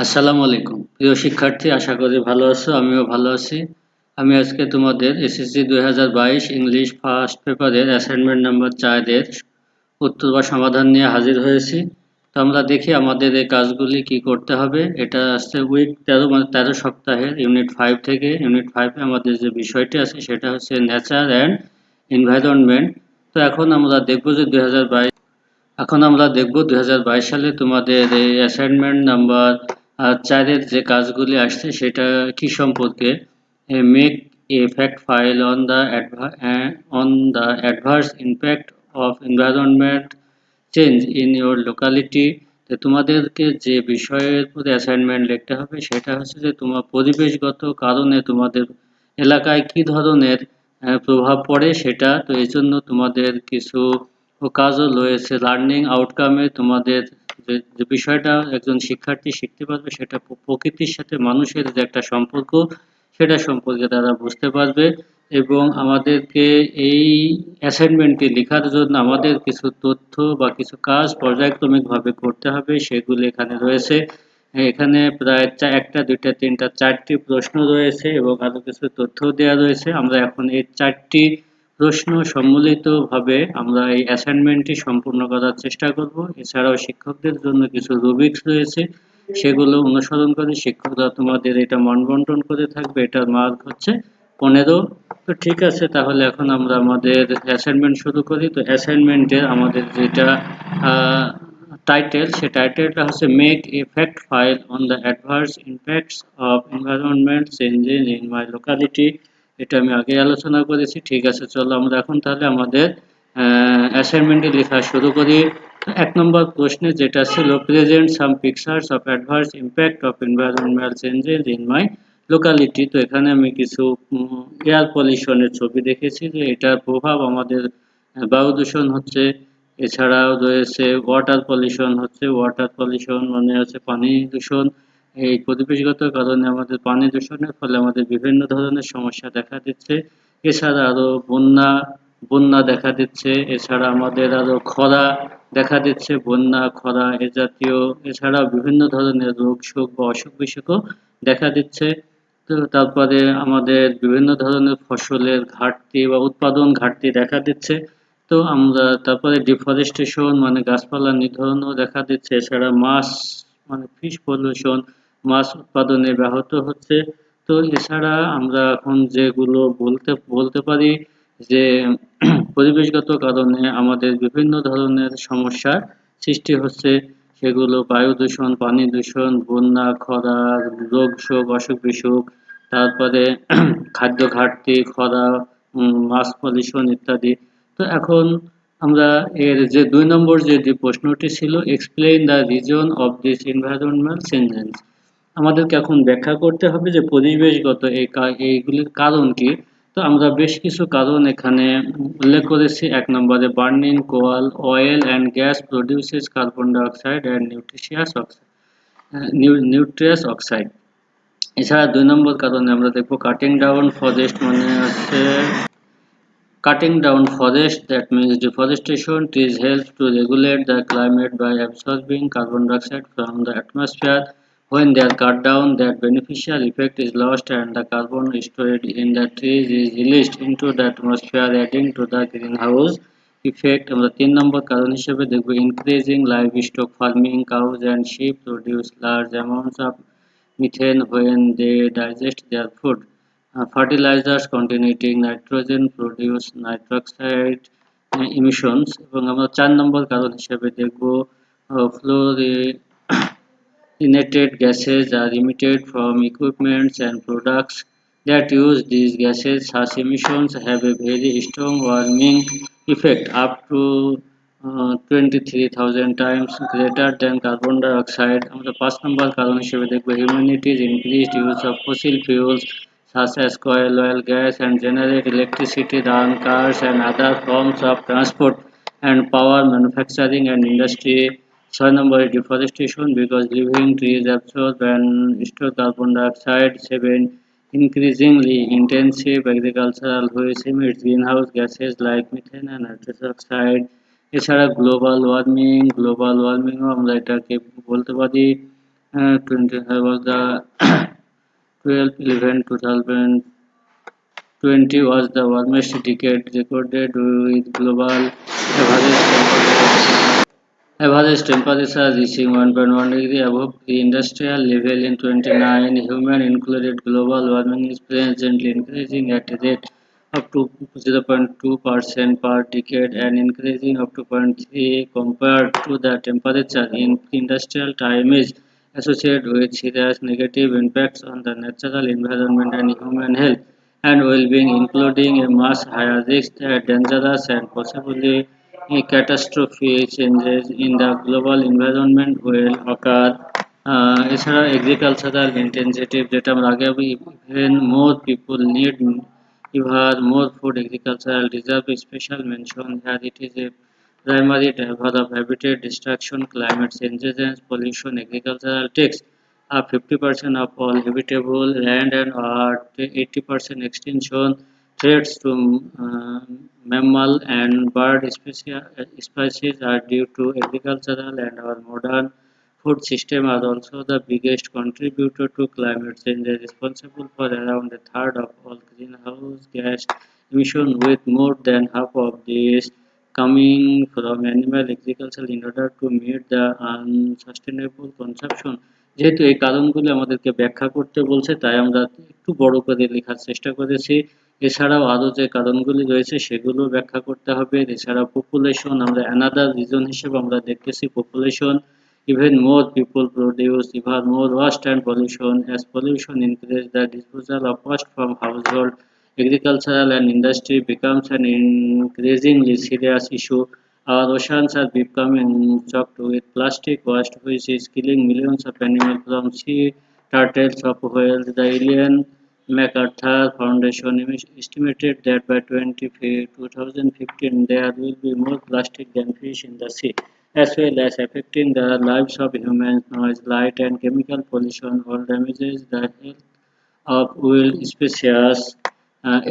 আসসালামু আলাইকুম প্রিয় শিক্ষার্থী, আশা করি ভালো আছো। আমিও ভালো আছি। আমি আজকে তোমাদের এসএসসি 2022 ইংলিশ ফার্স্ট পেপারের অ্যাসাইনমেন্ট নাম্বার 4 এর উত্তর বা সমাধান নিয়ে হাজির হয়েছি। তো আমরা দেখি আমাদের এই কাজগুলি কি করতে হবে। এটা আসছে উইক 13, মানে 13 সপ্তাহের ইউনিট 5 থেকে। ইউনিট 5 এ আমাদের যে বিষয়টি আছে সেটা হচ্ছে নেচার অ্যান্ড এনভায়রনমেন্ট। তো এখন আমরা দেখব 2022 সালে তোমাদের এই অ্যাসাইনমেন্ট নাম্বার 4 এর যে কাজগুলি আসছে সেটা কি সম্পর্কে। Make a fact file on the adverse impact of environment change in your locality. তোমাদেরকে যে বিষয়ের উপরে অ্যাসাইনমেন্ট লিখতে হবে সেটা হচ্ছে যে তোমার পরিবেশগত কারণে তোমাদের এলাকায় কি ধরনের প্রভাব পড়ে সেটা। তো এই জন্য তোমাদের কিছু কাজও রয়েছে। লার্নিং আউটকামে তোমাদের যে বিষয়টা একজন শিক্ষার্থী শিখতে পারবে সেটা প্রকৃতির সাথে মানুষের যে একটা সম্পর্ক সেটা সম্পর্কে তারা বুঝতে পারবে। এবং আমাদেরকে এই অ্যাসাইনমেন্টটি লেখার জন্য আমাদের কিছু তথ্য বা কিছু কাজ পর্যায়ক্রমিকভাবে করতে হবে, সেগুলি এখানে রয়েছে। এখানে প্রায় একটা দুইটা তিনটা চারটি প্রশ্ন রয়েছে এবং আরো কিছু তথ্য দেওয়া রয়েছে। আমরা এখন এই চারটি প্রশ্ন সম্মিলিতভাবে আমরা এই অ্যাসাইনমেন্টটি সম্পূর্ণ করার চেষ্টা করব। এছাড়াও শিক্ষকদের জন্য কিছু রুবিক্স রয়েছে, সেগুলো অনুসরণ করে শিক্ষকরা তোমাদের এটা মনবন্টন করে থাকবে। এটার মার্ক হচ্ছে 15। তো ঠিক আছে, তাহলে এখন আমরা আমাদের অ্যাসাইনমেন্ট শুরু করি। তো অ্যাসাইনমেন্টের আমাদের যেটা টাইটেল, সেই টাইটেলটা হচ্ছে make a fact file on the adverse impacts of environment changes in my locality. এটা আমি আগে আলোচনা করেছি। ঠিক আছে, চলো আমরা এখন তাহলে আমাদের অ্যাসাইনমেন্টটি লেখা শুরু করি। 1 নম্বর প্রশ্নে যেটা ছিল present some pictures of adverse impact of environmental changes in my locality. তো এখানে আমি কিছু এয়ার পলিউশনের ছবি দেখেছি যে এটার প্রভাব আমাদের বায়ু দূষণ হচ্ছে। এছাড়াও রয়েছে ওয়াটার পলিউশন হচ্ছে। ওয়াটার পলিউশন মানে হচ্ছে পানি দূষণ। এই পরিবেশগত কারণে আমাদের পানি দূষণের ফলে আমাদের বিভিন্ন ধরনের সমস্যা দেখা দিচ্ছে। এছাড়া আরো বন্যা বন্যা দেখা দিচ্ছে। এছাড়া আমাদের আরো খরা দেখা দিচ্ছে। বন্যা, খরা এ জাতীয় এছাড়াও বিভিন্ন ধরনের রোগ শোক বা অসুখ বিসুখও দেখা দিচ্ছে। তো তারপরে আমাদের বিভিন্ন ধরনের ফসলের ঘাটতি বা উৎপাদন ঘাটতি দেখা দিচ্ছে। তো আমরা তারপরে ডিফরেস্টেশন মানে গাছপালা নিধনও দেখা দিচ্ছে। এছাড়া মাছ মানে ফিশ পলিউশন, মাছ উৎপাদনে ব্যাহত হচ্ছে। তো এছাড়া আমরা এখন যেগুলো বলতে বলতে পারি যে পরিবেশগত কারণে আমাদের বিভিন্ন ধরনের সমস্যার সৃষ্টি হচ্ছে, সেগুলো বায়ু দূষণ, পানি দূষণ, বন্যা, খরা, রোগ শোক, অসুখ বিসুখ, তারপরে খাদ্য ঘাটতি, খরা, মাছ পলিউশন ইত্যাদি। তো এখন আমরা এর যে 2 নম্বর যে প্রশ্নটি ছিল, explain the reason of this environmental changes. আমাদেরকে এখন ব্যাখ্যা করতে হবে যে পরিবেশগত এইগুলির কারণ কি। তো আমরা বেশ কিছু কারণ এখানে উল্লেখ করেছি। 1 নম্বরে burning কোয়াল oil and gas produces carbon dioxide and nutritious oxide. এছাড়া 2 নম্বর কারণে আমরা দেখবো কাটিং ডাউন ফরেস্ট, মানে হচ্ছে cutting down forest, that means deforestation. Trees help to regulate the climate by absorbing carbon dioxide from the atmosphere. When they are cut down, that beneficial effect is lost and the carbon stored in the trees is released into the atmosphere, adding to the greenhouse effect. আমরা 3 নম্বর কারণ হিসেবে দেখব increasing livestock farming. Cows and sheep produce large amounts of methane when they digest their food. Fertilizers containing nitrogen produce nitrous oxide emissions। এবং আমরা 4 নম্বর কারণ হিসেবে দেখব fluorinated gases are emitted from equipments and products that use these gases. Such emissions have a very strong warming effect, up to 23,000 times greater than carbon dioxide। আমরা 5 নম্বর কারণ হিসেবে দেখব humanity's increased use of fossil fuels such as coal, oil, gas and generate electricity, run cars and other forms of transport and power manufacturing and industry. 6 নম্বরে deforestation, because living trees absorb and store carbon dioxide. 7. Increasingly intensive agricultural which emits greenhouse gases like methane and nitrous oxide. এছাড়া global ওয়ার্মিংও আমরা এটাকে বলতে পারি 20 was the 12/11/2020 was the warmest decade recorded with global average temperature reaching 1.1 degree above the industrial level in 29. Human included global warming is presently increasing at a rate up to 0.2% per decade and increasing up to 0.3 compared to the temperature in industrial time is associated with serious negative impacts on the natural environment and human health and well-being, including a much higher risk that dangerous and possibly catastrophic changes in the global environment will occur. এছাড়া agricultural intensive যেটা আমরা আগে even more people need even more food agricultural deserve a special mention that it is a primary driver of habitat destruction, climate changes and pollution. Agricultural takes up 50% of all habitable land and are 80% extinction threats to mammal and bird species are due to agricultural and our modern food system are also the biggest contributor to climate change, responsible for around a third of all greenhouse gas emissions, with more than half of these coming from animal agriculture in order to meet the unsustainable consumption. যেহেতু এই কারণগুলি আমাদেরকে ব্যাখ্যা করতে বলছে তাই আমরা একটু বড় করে লেখার চেষ্টা করেছি। এছাড়াও আরো যে কারণগুলি রয়েছে সেগুলো ব্যাখ্যা করতে হবে। এছাড়া পপুলেশন আমরা অ্যানাদার রিজন হিসেবে আমরা দেখতেছি population even more people produce even more waste and pollution. As pollution increases, the disposal of waste from household, agricultural and industry becomes an increasingly serious issue. Our oceans are becoming choked with plastic waste, which is killing millions of animals from sea turtles of whales. The Alien MacArthur Foundation estimated that by 2015 there will be more plastic than fish in the sea, as well as affecting the lives of humans. Noise, light, and chemical pollution all damages the health of wild species.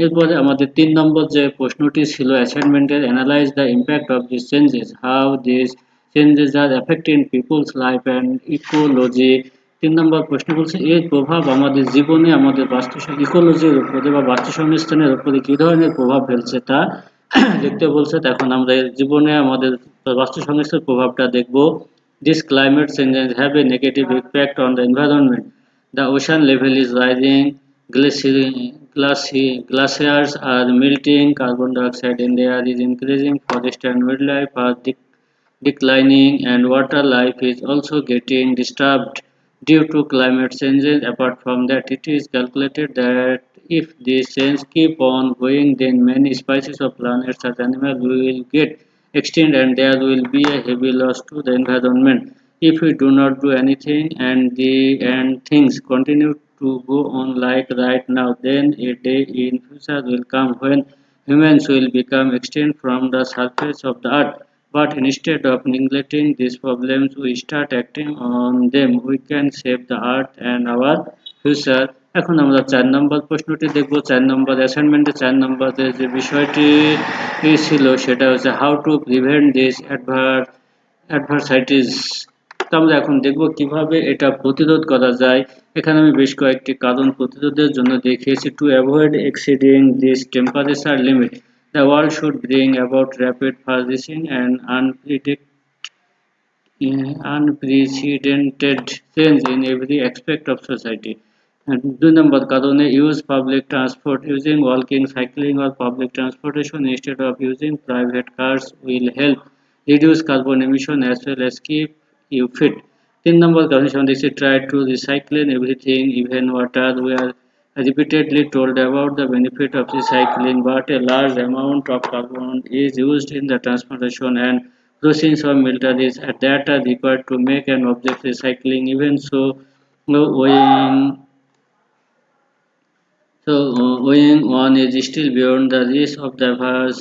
এরপরে আমাদের 3 নম্বর যে প্রশ্নটি ছিল অ্যাসাইনমেন্টের analyse the impact of this changes how this changes are affecting people's life and ecology. 3 number প্রশ্ন বলছে এর প্রভাব আমাদের জীবনে আমাদের বাস্তু ইকোলজির উপরে বা বাস্তু সংস্থানের উপরে কী ধরনের প্রভাব ফেলছে তা দেখতে বলছে। এখন আমরা এর জীবনে আমাদের বাস্তু সংস্থার প্রভাবটা দেখব। This climate changes have a negative impact on the environment. The ocean level is rising, glaciers are melting, carbon dioxide in the air is increasing, forest and wildlife are declining, and water life is also getting disturbed due to climate changes. Apart from that, it is calculated that if these changes keep on going, then many species of plants and animals will get extinct and there will be a heavy loss to the environment. If we do not do anything and things continue to go on like right now, then a day in future will come when humans will become extinct from the surface of the earth. But instead of neglecting these problems, we start acting on them. We can save the earth and our future. এখন আমরা 4 নম্বর প্রশ্নটি দেখব। 4 নম্বর অ্যাসাইনমেন্টে 4 নম্বরের যে বিষয়টি ছিল সেটা হচ্ছে হাউ টু প্রিভেন্ট দিস অ্যাডভার্সাইটিস। তো আমরা এখন দেখব কিভাবে এটা প্রতিরোধ করা যায়। এখানে আমি বেশ কয়েকটি কারণ প্রতিরোধের জন্য দেখিয়েছি। To avoid exceeding this temperature limit, the world should bring about rapid freezing and unprecedented change in every aspect of society. And 2 নম্বর কারণে use public transport. Using walking, cycling or public transportation instead of using private cars will help reduce carbon emission as well as keep you fit. 3 নম্বর কারণে সন্দেশে try to recycle everything, even water. We are repeatedly told about the benefit of recycling, but a large amount of carbon is used in the transportation and processing of materials that are required to make an object recycling. Even so, weighing weighing one is still beyond the reach of the average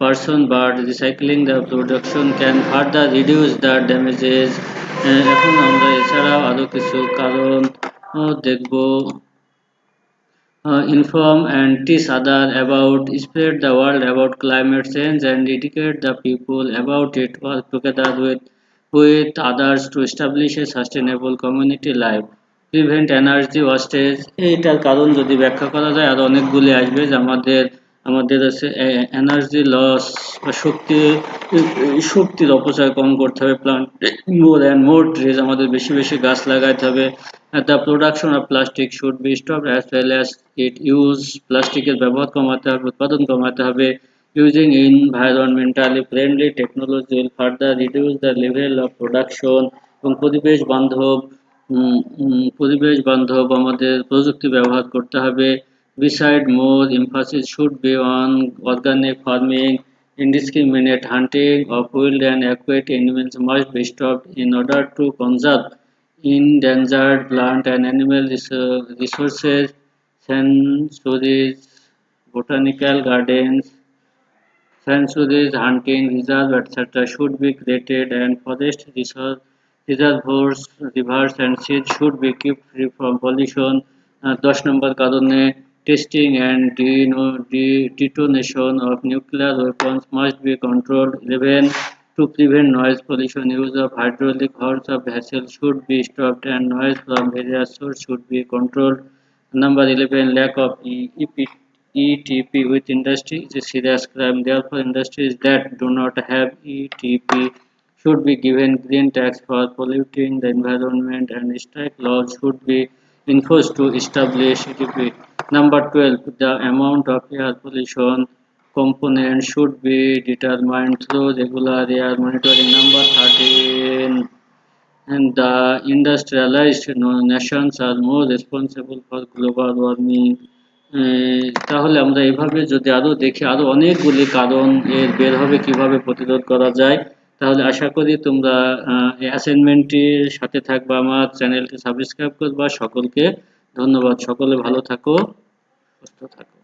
person, but recycling the production can further reduce the damages. এখন আমরা এছাড়াও আরো কিছু কারণ দেখব। Inform and teach others about, spread the word about climate change and educate the people about it. Work together with with others to establish a sustainable community life, prevent energy wastage। এইটার কারণ যদি ব্যাখ্যা করা যায় আরো অনেকগুলি আসবে, যে আমাদের আমাদের হচ্ছে এনার্জি লস বা শক্তির অপচয় কম করতে হবে, plant more and more trees, আমাদের বেশি বেশি গাছ লাগাইতে হবে। The production of plastic should be stopped as well as it use, প্লাস্টিকের ব্যবহার কমাতে হবে, উৎপাদন কমাতে হবে। Using environmentally friendly technology will further reduce the level of production এবং পরিবেশ বান্ধব আমাদের প্রযুক্তি ব্যবহার করতে হবে। Beside, more emphasis should be on organic farming, indiscriminate hunting of wild and aquatic animals must be stopped in order to conserve endangered plant and animal resources. Sanctuaries, botanical gardens, sanctuaries, hunting reserves, etc. should be created, and forest reservoirs, rivers and seas should be kept free from pollution। 10 নম্বর কারণে testing and detonation of nuclear weapons must be controlled। 11 to prevent noise pollution, use of hydraulic horse of vessels should be stopped and noise from various sources should be controlled। Number 11, lack of ETP with industry is a serious crime. Therefore, industries that do not have ETP should be given green tax for polluting the environment, and strict laws should be enforced to establish ETP। Number 12, the amount of air pollution component should be determined through regular air monitoring। Number 13, and the industrialized nations are more responsible for global warming। তাহলে আমরা এভাবে যদি আরো দেখি, আরো অনেকগুলি কারণ এর বের হবে কিভাবে প্রতিরোধ করা যায়। তাহলে আশা করি তোমরা এই অ্যাসাইনমেন্টটির সাথে থাকবা, আমার চ্যানেলটি সাবস্ক্রাইব করবা। সকলকে ধন্যবাদ, সকলে ভালো থাকো, সুস্থ থাকো।